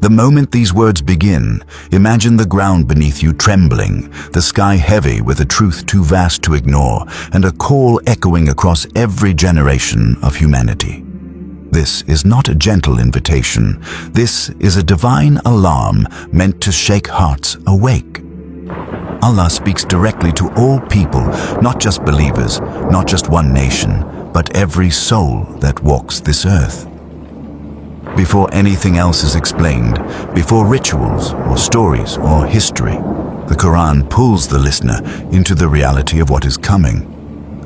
The moment these words begin, imagine the ground beneath you trembling, the sky heavy with a truth too vast to ignore, and a call echoing across every generation of humanity. This is not a gentle invitation. This is a divine alarm meant to shake hearts awake. Allah speaks directly to all people, not just believers, not just one nation, but every soul that walks this earth. Before anything else is explained, before rituals or stories or history, the Quran pulls the listener into the reality of what is coming.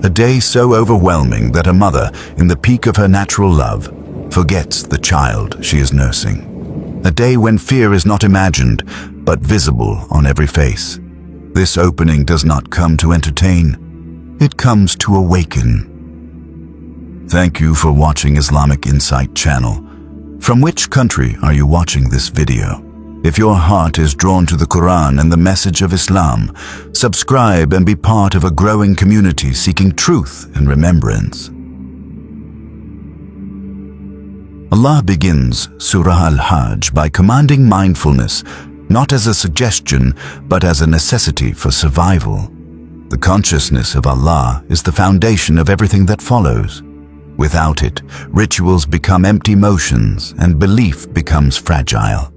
A day so overwhelming that a mother, in the peak of her natural love, forgets the child she is nursing. A day when fear is not imagined, but visible on every face. This opening does not come to entertain. It comes to awaken. Thank you for watching Islamic Insight channel. From which country are you watching this video? If your heart is drawn to the Quran and the message of Islam, subscribe and be part of a growing community seeking truth and remembrance. Allah begins Surah Al-Hajj by commanding mindfulness, not as a suggestion, but as a necessity for survival. The consciousness of Allah is the foundation of everything that follows. Without it, rituals become empty motions and belief becomes fragile.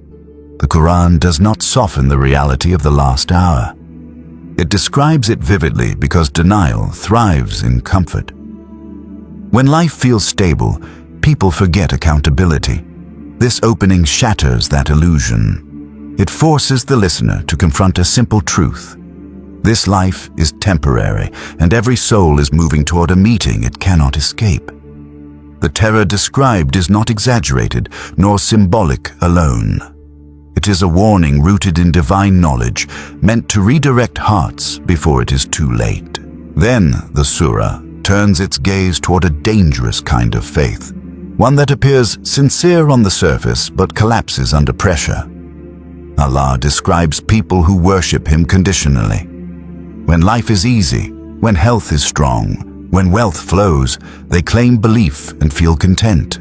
The Quran does not soften the reality of the last hour. It describes it vividly because denial thrives in comfort. When life feels stable, people forget accountability. This opening shatters that illusion. It forces the listener to confront a simple truth. This life is temporary, and every soul is moving toward a meeting it cannot escape. The terror described is not exaggerated, nor symbolic alone. It is a warning rooted in divine knowledge, meant to redirect hearts before it is too late. Then the surah turns its gaze toward a dangerous kind of faith, one that appears sincere on the surface but collapses under pressure. Allah describes people who worship Him conditionally. When life is easy, when health is strong, when wealth flows, they claim belief and feel content.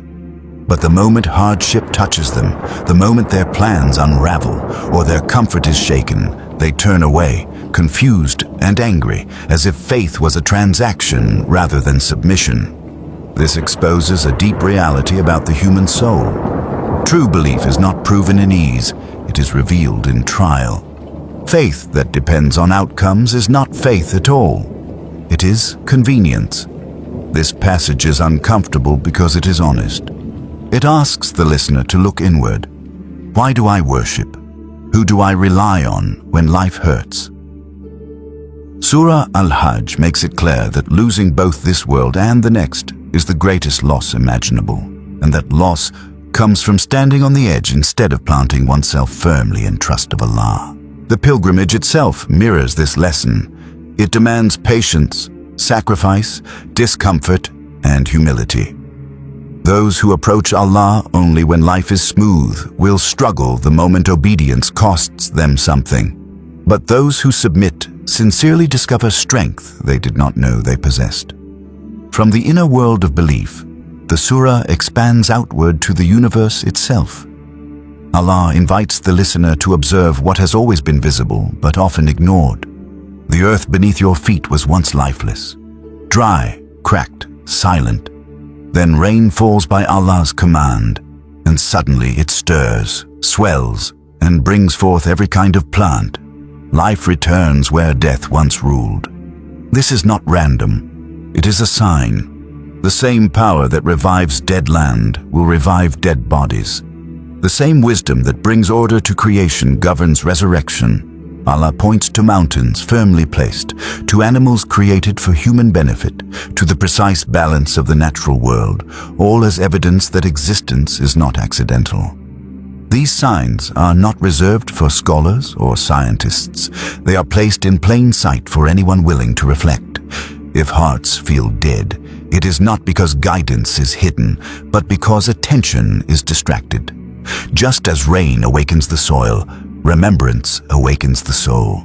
But the moment hardship touches them, the moment their plans unravel or their comfort is shaken, they turn away, confused and angry, as if faith was a transaction rather than submission. This exposes a deep reality about the human soul. True belief is not proven in ease, it is revealed in trial. Faith that depends on outcomes is not faith at all. It is convenience. This passage is uncomfortable because it is honest. It asks the listener to look inward. Why do I worship? Who do I rely on when life hurts? Surah Al-Hajj makes it clear that losing both this world and the next is the greatest loss imaginable, and that loss comes from standing on the edge instead of planting oneself firmly in trust of Allah. The pilgrimage itself mirrors this lesson. It demands patience, sacrifice, discomfort, and humility. Those who approach Allah only when life is smooth will struggle the moment obedience costs them something. But those who submit sincerely discover strength they did not know they possessed. From the inner world of belief, the surah expands outward to the universe itself. Allah invites the listener to observe what has always been visible but often ignored. The earth beneath your feet was once lifeless, dry, cracked, silent. Then rain falls by Allah's command, and suddenly it stirs, swells, and brings forth every kind of plant. Life returns where death once ruled. This is not random. It is a sign. The same power that revives dead land will revive dead bodies. The same wisdom that brings order to creation governs resurrection. Allah points to mountains firmly placed, to animals created for human benefit, to the precise balance of the natural world, all as evidence that existence is not accidental. These signs are not reserved for scholars or scientists. They are placed in plain sight for anyone willing to reflect. If hearts feel dead, it is not because guidance is hidden, but because attention is distracted. Just as rain awakens the soil, remembrance awakens the soul.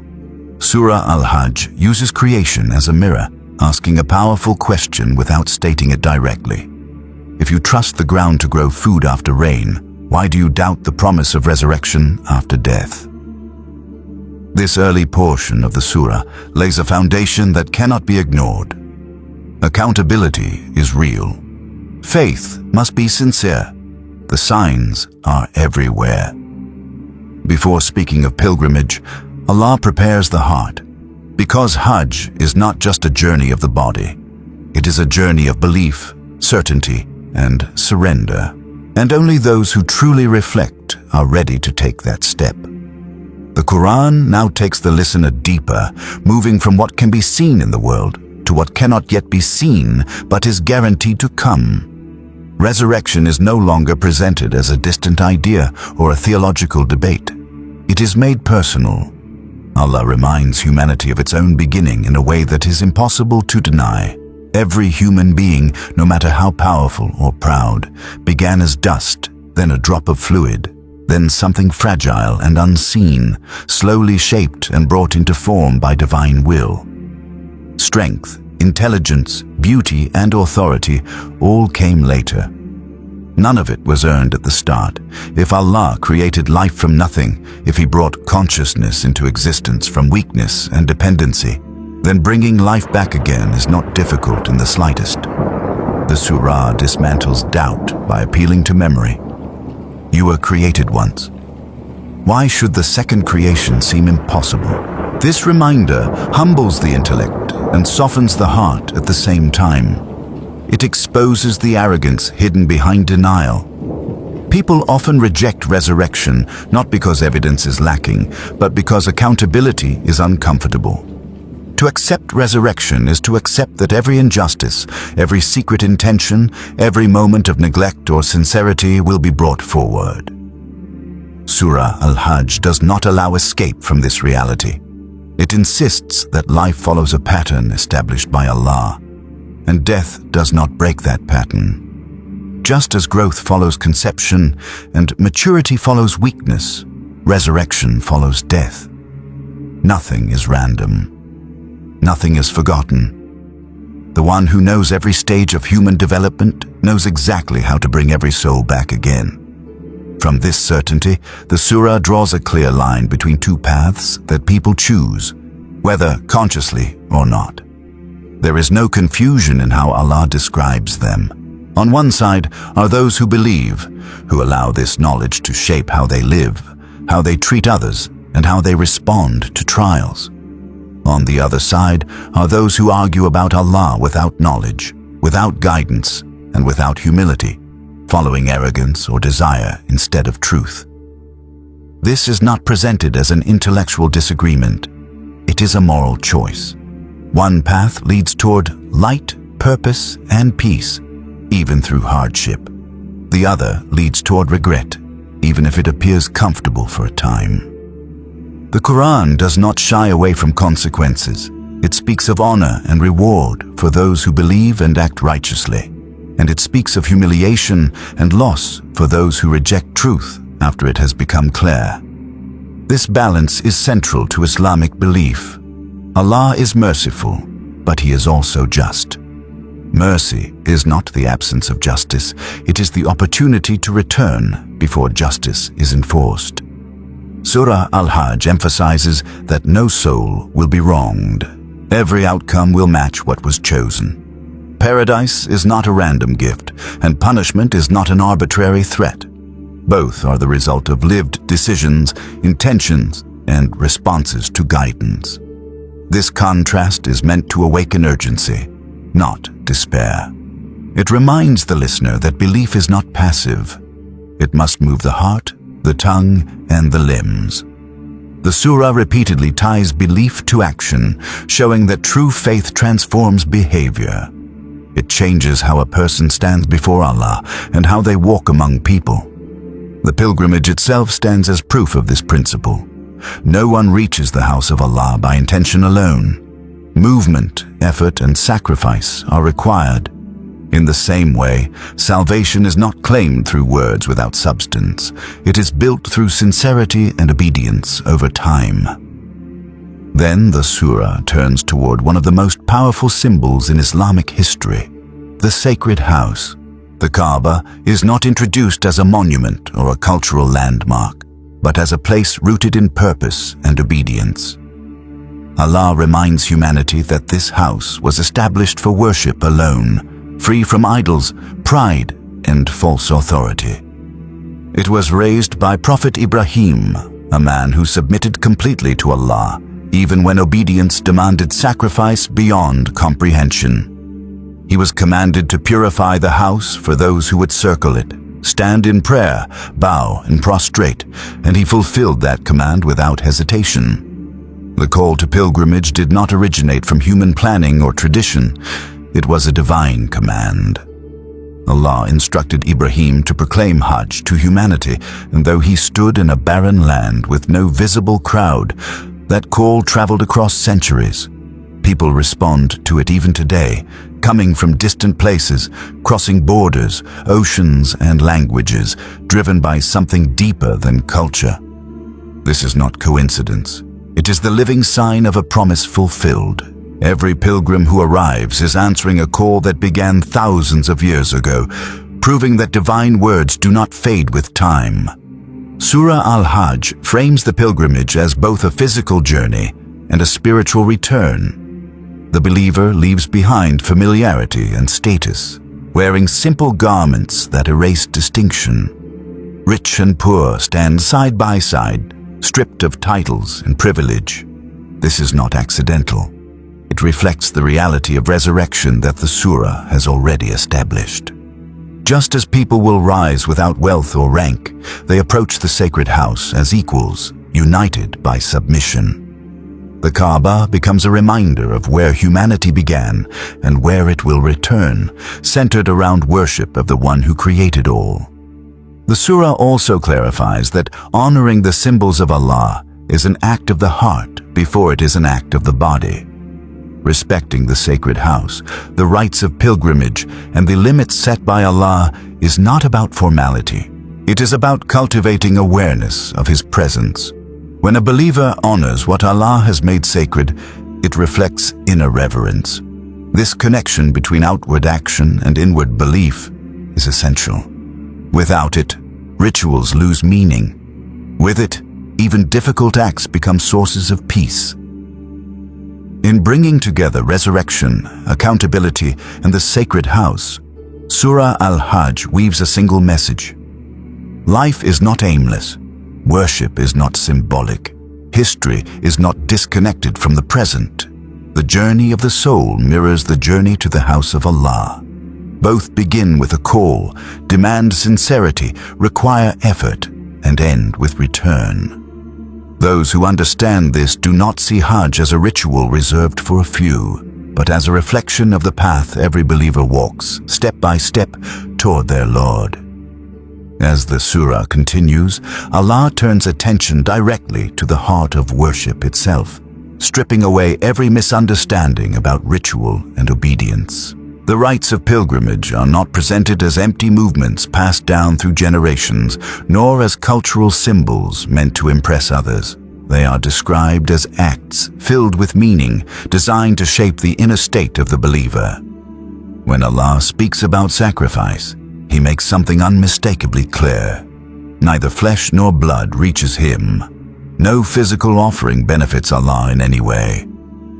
Surah Al-Hajj uses creation as a mirror, asking a powerful question without stating it directly. If you trust the ground to grow food after rain, Why do you doubt the promise of resurrection after death? This early portion of the surah lays a foundation that cannot be ignored. Accountability is real. Faith must be sincere. The signs are everywhere. Before speaking of pilgrimage, Allah prepares the heart, because Hajj is not just a journey of the body. It is a journey of belief, certainty, and surrender. And only those who truly reflect are ready to take that step. The Quran now takes the listener deeper, moving from what can be seen in the world to what cannot yet be seen but is guaranteed to come. Resurrection is no longer presented as a distant idea or a theological debate. It is made personal. Allah reminds humanity of its own beginning in a way that is impossible to deny. Every human being, no matter how powerful or proud, began as dust, then a drop of fluid, then something fragile and unseen, slowly shaped and brought into form by divine will. Strength, intelligence, beauty, and authority all came later. None of it was earned at the start. If Allah created life from nothing, if He brought consciousness into existence from weakness and dependency, then bringing life back again is not difficult in the slightest. The surah dismantles doubt by appealing to memory. You were created once. Why should the second creation seem impossible? This reminder humbles the intellect and softens the heart at the same time. It exposes the arrogance hidden behind denial. People often reject resurrection not because evidence is lacking, but because accountability is uncomfortable. To accept resurrection is to accept that every injustice, every secret intention, every moment of neglect or sincerity will be brought forward. Surah Al-Hajj does not allow escape from this reality. It insists that life follows a pattern established by Allah, and death does not break that pattern. Just as growth follows conception and maturity follows weakness, resurrection follows death. Nothing is random. Nothing is forgotten. The one who knows every stage of human development knows exactly how to bring every soul back again. From this certainty, the surah draws a clear line between two paths that people choose, whether consciously or not. There is no confusion in how Allah describes them. On one side are those who believe, who allow this knowledge to shape how they live, how they treat others, and how they respond to trials. On the other side are those who argue about Allah without knowledge, without guidance, and without humility, following arrogance or desire instead of truth. This is not presented as an intellectual disagreement. It is a moral choice. One path leads toward light, purpose, and peace, even through hardship. The other leads toward regret, even if it appears comfortable for a time. The Quran does not shy away from consequences. It speaks of honor and reward for those who believe and act righteously, and it speaks of humiliation and loss for those who reject truth after it has become clear. This balance is central to Islamic belief. Allah is merciful, but He is also just. Mercy is not the absence of justice, it is the opportunity to return before justice is enforced. Surah Al-Hajj emphasizes that no soul will be wronged. Every outcome will match what was chosen. Paradise is not a random gift, and punishment is not an arbitrary threat. Both are the result of lived decisions, intentions, and responses to guidance. This contrast is meant to awaken urgency, not despair. It reminds the listener that belief is not passive. It must move the heart, the tongue, and the limbs. The surah repeatedly ties belief to action, showing that true faith transforms behavior. It changes how a person stands before Allah and how they walk among people. The pilgrimage itself stands as proof of this principle. No one reaches the house of Allah by intention alone. Movement, effort, and sacrifice are required. In the same way, salvation is not claimed through words without substance. It is built through sincerity and obedience over time. Then the surah turns toward one of the most powerful symbols in Islamic history, the sacred house. The Kaaba is not introduced as a monument or a cultural landmark, but as a place rooted in purpose and obedience. Allah reminds humanity that this house was established for worship alone, free from idols, pride, and false authority. It was raised by Prophet Ibrahim, a man who submitted completely to Allah, even when obedience demanded sacrifice beyond comprehension. He was commanded to purify the house for those who would circle it, stand in prayer, bow and prostrate, and he fulfilled that command without hesitation. The call to pilgrimage did not originate from human planning or tradition. It was a divine command. Allah instructed Ibrahim to proclaim Hajj to humanity, and though he stood in a barren land with no visible crowd, that call traveled across centuries. People respond to it even today, coming from distant places, crossing borders, oceans, and languages, driven by something deeper than culture. This is not coincidence. It is the living sign of a promise fulfilled. Every pilgrim who arrives is answering a call that began thousands of years ago, proving that divine words do not fade with time. Surah Al-Hajj frames the pilgrimage as both a physical journey and a spiritual return. The believer leaves behind familiarity and status, wearing simple garments that erase distinction. Rich and poor stand side by side, stripped of titles and privilege. This is not accidental. It reflects the reality of resurrection that the surah has already established. Just as people will rise without wealth or rank, they approach the sacred house as equals, united by submission. The Kaaba becomes a reminder of where humanity began and where it will return, centered around worship of the one who created all. The surah also clarifies that honoring the symbols of Allah is an act of the heart before it is an act of the body. Respecting the sacred house, the rites of pilgrimage, and the limits set by Allah is not about formality. It is about cultivating awareness of His presence. When a believer honors what Allah has made sacred, it reflects inner reverence. This connection between outward action and inward belief is essential. Without it, rituals lose meaning. With it, even difficult acts become sources of peace. In bringing together resurrection, accountability, and the sacred house, Surah Al-Hajj weaves a single message. Life is not aimless. Worship is not symbolic. History is not disconnected from the present. The journey of the soul mirrors the journey to the house of Allah. Both begin with a call, demand sincerity, require effort, and end with return. Those who understand this do not see Hajj as a ritual reserved for a few, but as a reflection of the path every believer walks, step by step, toward their Lord. As the surah continues, Allah turns attention directly to the heart of worship itself, stripping away every misunderstanding about ritual and obedience. The rites of pilgrimage are not presented as empty movements passed down through generations, nor as cultural symbols meant to impress others. They are described as acts filled with meaning, designed to shape the inner state of the believer. When Allah speaks about sacrifice, He makes something unmistakably clear. Neither flesh nor blood reaches Him. No physical offering benefits Allah in any way.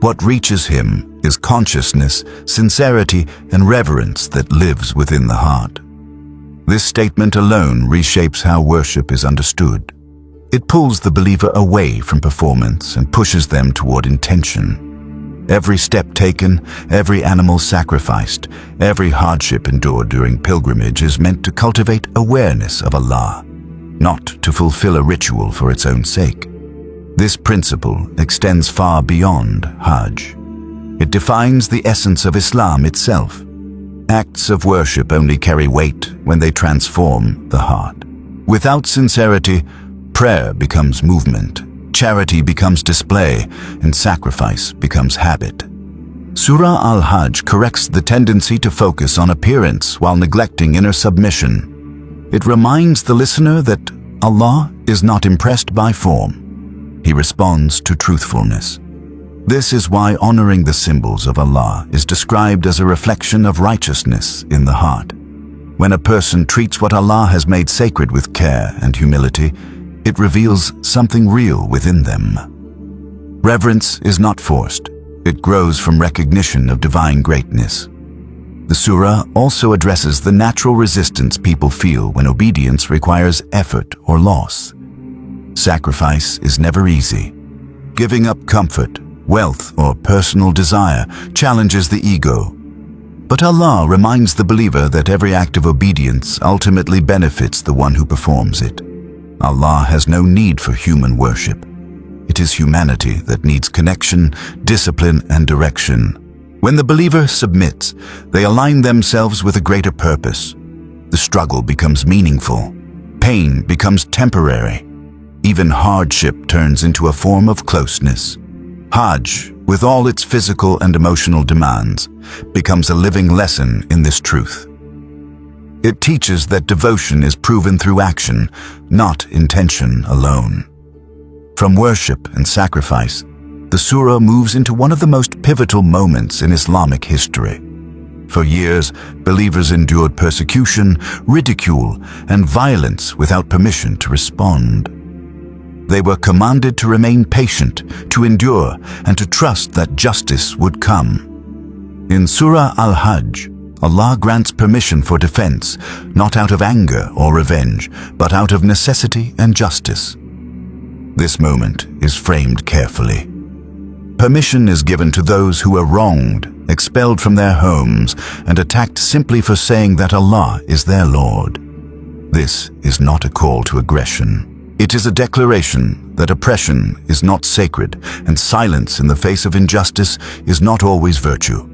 What reaches Him is consciousness, sincerity, and reverence that lives within the heart. This statement alone reshapes how worship is understood. It pulls the believer away from performance and pushes them toward intention. Every step taken, every animal sacrificed, every hardship endured during pilgrimage is meant to cultivate awareness of Allah, not to fulfill a ritual for its own sake. This principle extends far beyond Hajj. It defines the essence of Islam itself. Acts of worship only carry weight when they transform the heart. Without sincerity, prayer becomes movement, charity becomes display, and sacrifice becomes habit. Surah Al-Hajj corrects the tendency to focus on appearance while neglecting inner submission. It reminds the listener that Allah is not impressed by form. He responds to truthfulness. This is why honoring the symbols of Allah is described as a reflection of righteousness in the heart. When a person treats what Allah has made sacred with care and humility, it reveals something real within them. Reverence is not forced. It grows from recognition of divine greatness. The surah also addresses the natural resistance people feel when obedience requires effort or loss. Sacrifice is never easy. Giving up comfort, wealth, or personal desire challenges the ego. But Allah reminds the believer that every act of obedience ultimately benefits the one who performs it. Allah has no need for human worship. It is humanity that needs connection, discipline, and direction. When the believer submits, they align themselves with a greater purpose. The struggle becomes meaningful. Pain becomes temporary. Even hardship turns into a form of closeness. Hajj, with all its physical and emotional demands, becomes a living lesson in this truth. It teaches that devotion is proven through action, not intention alone. From worship and sacrifice, the surah moves into one of the most pivotal moments in Islamic history. For years, believers endured persecution, ridicule, and violence without permission to respond. They were commanded to remain patient, to endure, and to trust that justice would come. In Surah Al-Hajj, Allah grants permission for defense, not out of anger or revenge, but out of necessity and justice. This moment is framed carefully. Permission is given to those who are wronged, expelled from their homes, and attacked simply for saying that Allah is their Lord. This is not a call to aggression. It is a declaration that oppression is not sacred, and silence in the face of injustice is not always virtue.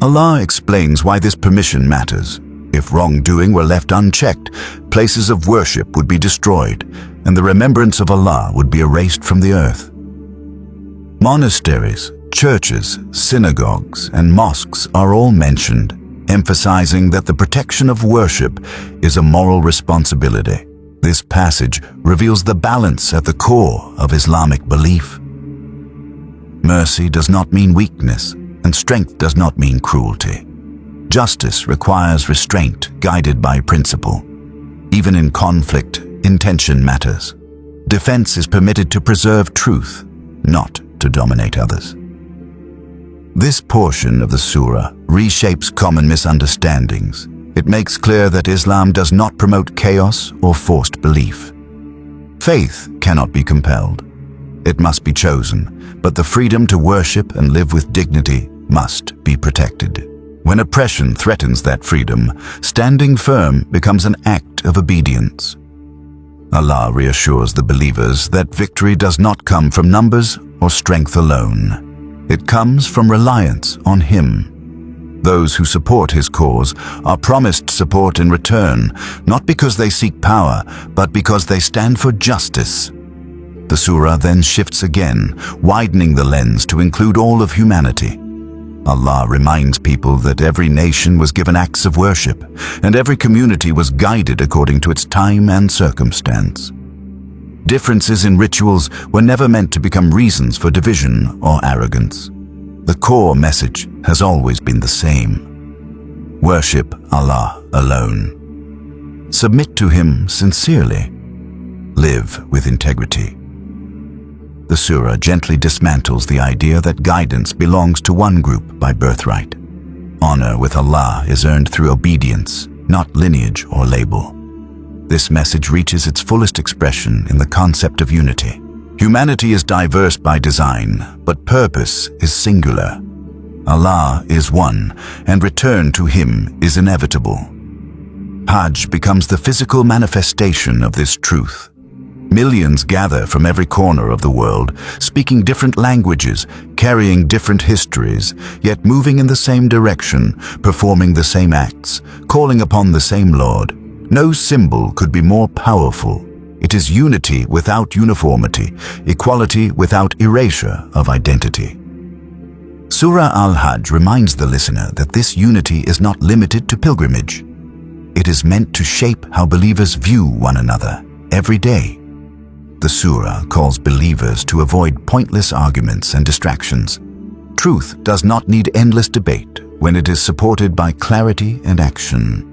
Allah explains why this permission matters. If wrongdoing were left unchecked, places of worship would be destroyed, and the remembrance of Allah would be erased from the earth. Monasteries, churches, synagogues, and mosques are all mentioned, emphasizing that the protection of worship is a moral responsibility. This passage reveals the balance at the core of Islamic belief. Mercy does not mean weakness, and strength does not mean cruelty. Justice requires restraint guided by principle. Even in conflict, intention matters. Defense is permitted to preserve truth, not to dominate others. This portion of the surah reshapes common misunderstandings. It makes clear that Islam does not promote chaos or forced belief. Faith cannot be compelled. It must be chosen, but the freedom to worship and live with dignity must be protected. When oppression threatens that freedom, standing firm becomes an act of obedience. Allah reassures the believers that victory does not come from numbers or strength alone. It comes from reliance on Him. Those who support His cause are promised support in return, not because they seek power, but because they stand for justice. The surah then shifts again, widening the lens to include all of humanity. Allah reminds people that every nation was given acts of worship, and every community was guided according to its time and circumstance. Differences in rituals were never meant to become reasons for division or arrogance. The core message has always been the same. Worship Allah alone. Submit to Him sincerely. Live with integrity. The surah gently dismantles the idea that guidance belongs to one group by birthright. Honor with Allah is earned through obedience, not lineage or label. This message reaches its fullest expression in the concept of unity. Humanity is diverse by design, but purpose is singular. Allah is one, and return to Him is inevitable. Hajj becomes the physical manifestation of this truth. Millions gather from every corner of the world, speaking different languages, carrying different histories, yet moving in the same direction, performing the same acts, calling upon the same Lord. No symbol could be more powerful. It is unity without uniformity, equality without erasure of identity. Surah Al-Hajj reminds the listener that this unity is not limited to pilgrimage. It is meant to shape how believers view one another every day. The surah calls believers to avoid pointless arguments and distractions. Truth does not need endless debate when it is supported by clarity and action.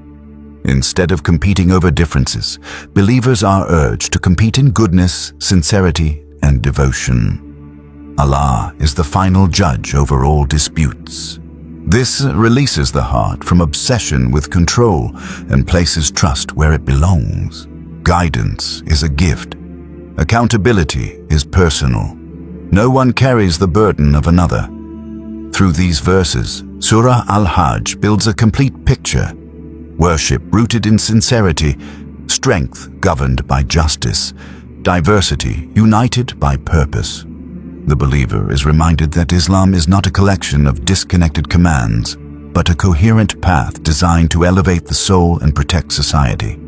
Instead of competing over differences, believers are urged to compete in goodness, sincerity, and devotion. Allah is the final judge over all disputes. This releases the heart from obsession with control and places trust where it belongs. Guidance is a gift. Accountability is personal. No one carries the burden of another. Through these verses, Surah Al-Hajj builds a complete picture. Worship rooted in sincerity, strength governed by justice, diversity united by purpose. The believer is reminded that Islam is not a collection of disconnected commands, but a coherent path designed to elevate the soul and protect society.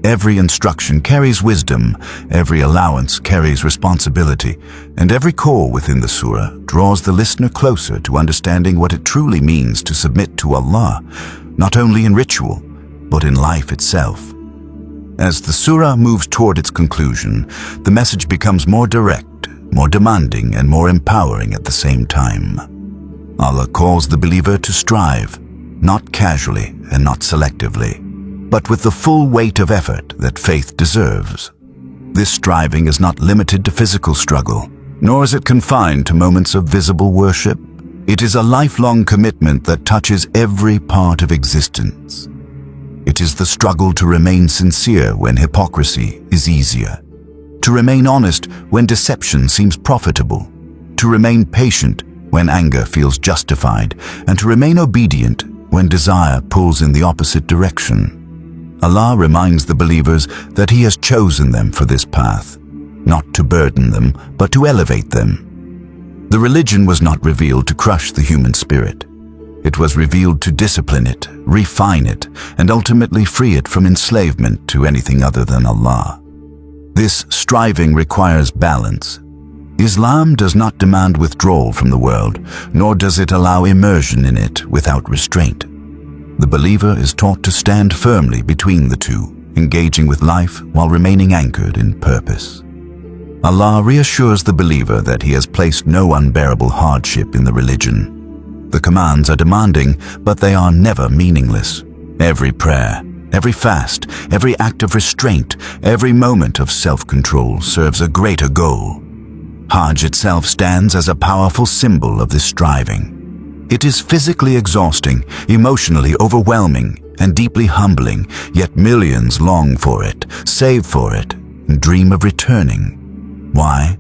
Every instruction carries wisdom, every allowance carries responsibility, and every call within the surah draws the listener closer to understanding what it truly means to submit to Allah, not only in ritual, but in life itself. As the surah moves toward its conclusion, the message becomes more direct, more demanding, and more empowering at the same time. Allah calls the believer to strive, not casually and not selectively, but with the full weight of effort that faith deserves. This striving is not limited to physical struggle, nor is it confined to moments of visible worship. It is a lifelong commitment that touches every part of existence. It is the struggle to remain sincere when hypocrisy is easier, to remain honest when deception seems profitable, to remain patient when anger feels justified, and to remain obedient when desire pulls in the opposite direction. Allah reminds the believers that He has chosen them for this path, not to burden them, but to elevate them. The religion was not revealed to crush the human spirit. It was revealed to discipline it, refine it, and ultimately free it from enslavement to anything other than Allah. This striving requires balance. Islam does not demand withdrawal from the world, nor does it allow immersion in it without restraint. The believer is taught to stand firmly between the two, engaging with life while remaining anchored in purpose. Allah reassures the believer that He has placed no unbearable hardship in the religion. The commands are demanding, but they are never meaningless. Every prayer, every fast, every act of restraint, every moment of self-control serves a greater goal. Hajj itself stands as a powerful symbol of this striving. It is physically exhausting, emotionally overwhelming, and deeply humbling, yet millions long for it, save for it, and dream of returning. Why?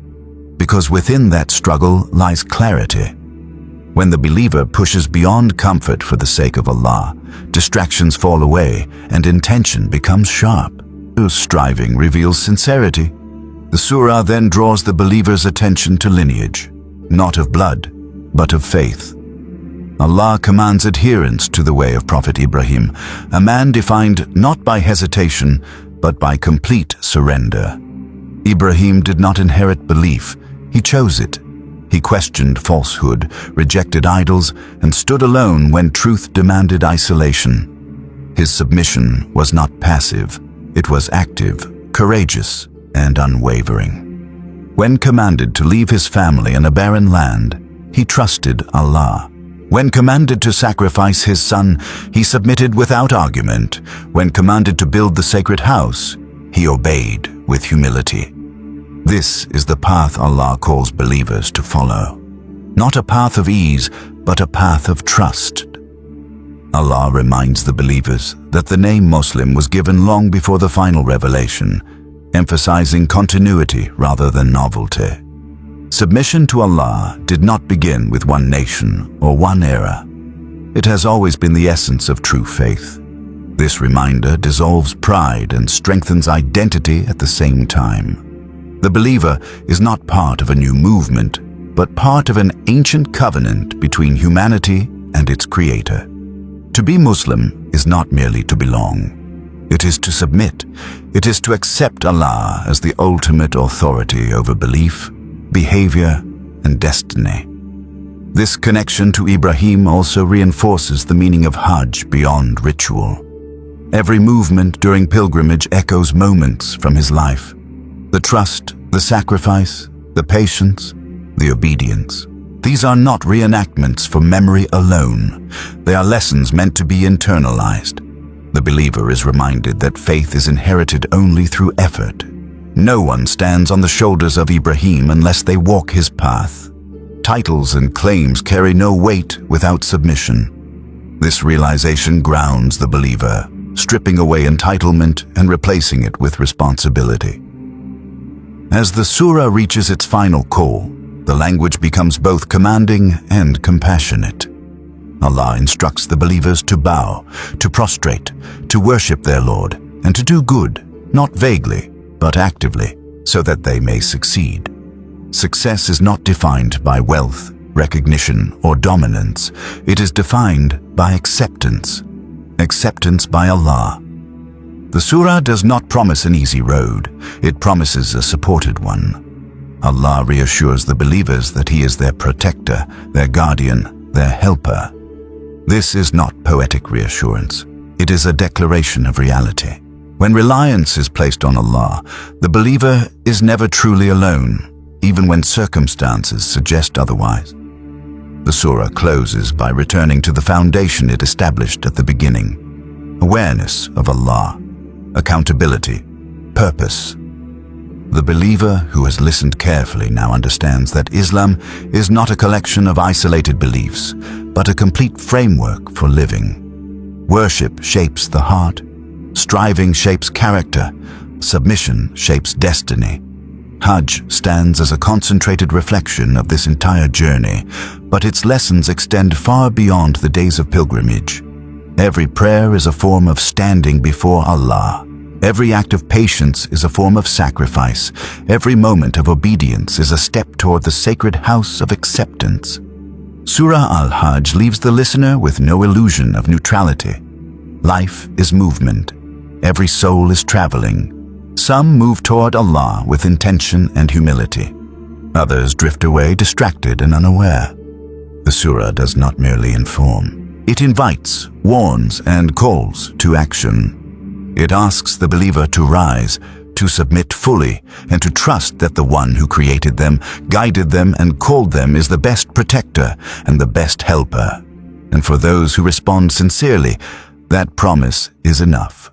Because within that struggle lies clarity. When the believer pushes beyond comfort for the sake of Allah, distractions fall away and intention becomes sharp. Striving reveals sincerity. The surah then draws the believer's attention to lineage, not of blood, but of faith. Allah commands adherence to the way of Prophet Ibrahim, a man defined not by hesitation, but by complete surrender. Ibrahim did not inherit belief, he chose it. He questioned falsehood, rejected idols, and stood alone when truth demanded isolation. His submission was not passive, it was active, courageous, and unwavering. When commanded to leave his family in a barren land, he trusted Allah. When commanded to sacrifice his son, he submitted without argument. When commanded to build the sacred house, he obeyed with humility. This is the path Allah calls believers to follow. Not a path of ease, but a path of trust. Allah reminds the believers that the name Muslim was given long before the final revelation, emphasizing continuity rather than novelty. Submission to Allah did not begin with one nation or one era. It has always been the essence of true faith. This reminder dissolves pride and strengthens identity at the same time. The believer is not part of a new movement, but part of an ancient covenant between humanity and its Creator. To be Muslim is not merely to belong. It is to submit. It is to accept Allah as the ultimate authority over belief, behavior, and destiny. This connection to Ibrahim also reinforces the meaning of Hajj beyond ritual. Every movement during pilgrimage echoes moments from his life. The trust, the sacrifice, the patience, the obedience. These are not reenactments for memory alone. They are lessons meant to be internalized. The believer is reminded that faith is inherited only through effort. No one stands on the shoulders of Ibrahim unless they walk his path. Titles and claims carry no weight without submission. This realization grounds the believer, stripping away entitlement and replacing it with responsibility. As the surah reaches its final call, the language becomes both commanding and compassionate. Allah instructs the believers to bow, to prostrate, to worship their Lord, and to do good, not vaguely, but actively, so that they may succeed. Success is not defined by wealth, recognition, or dominance. It is defined by acceptance. Acceptance by Allah. The surah does not promise an easy road. It promises a supported one. Allah reassures the believers that He is their protector, their guardian, their helper. This is not poetic reassurance. It is a declaration of reality. When reliance is placed on Allah, the believer is never truly alone, even when circumstances suggest otherwise. The surah closes by returning to the foundation it established at the beginning: awareness of Allah, accountability, purpose. The believer who has listened carefully now understands that Islam is not a collection of isolated beliefs, but a complete framework for living. Worship shapes the heart, striving shapes character, submission shapes destiny. Hajj stands as a concentrated reflection of this entire journey, but its lessons extend far beyond the days of pilgrimage. Every prayer is a form of standing before Allah. Every act of patience is a form of sacrifice. Every moment of obedience is a step toward the sacred house of acceptance. Surah Al-Hajj leaves the listener with no illusion of neutrality. Life is movement. Every soul is traveling. Some move toward Allah with intention and humility. Others drift away distracted and unaware. The surah does not merely inform. It invites, warns, and calls to action. It asks the believer to rise, to submit fully, and to trust that the one who created them, guided them, and called them is the best protector and the best helper. And for those who respond sincerely, that promise is enough.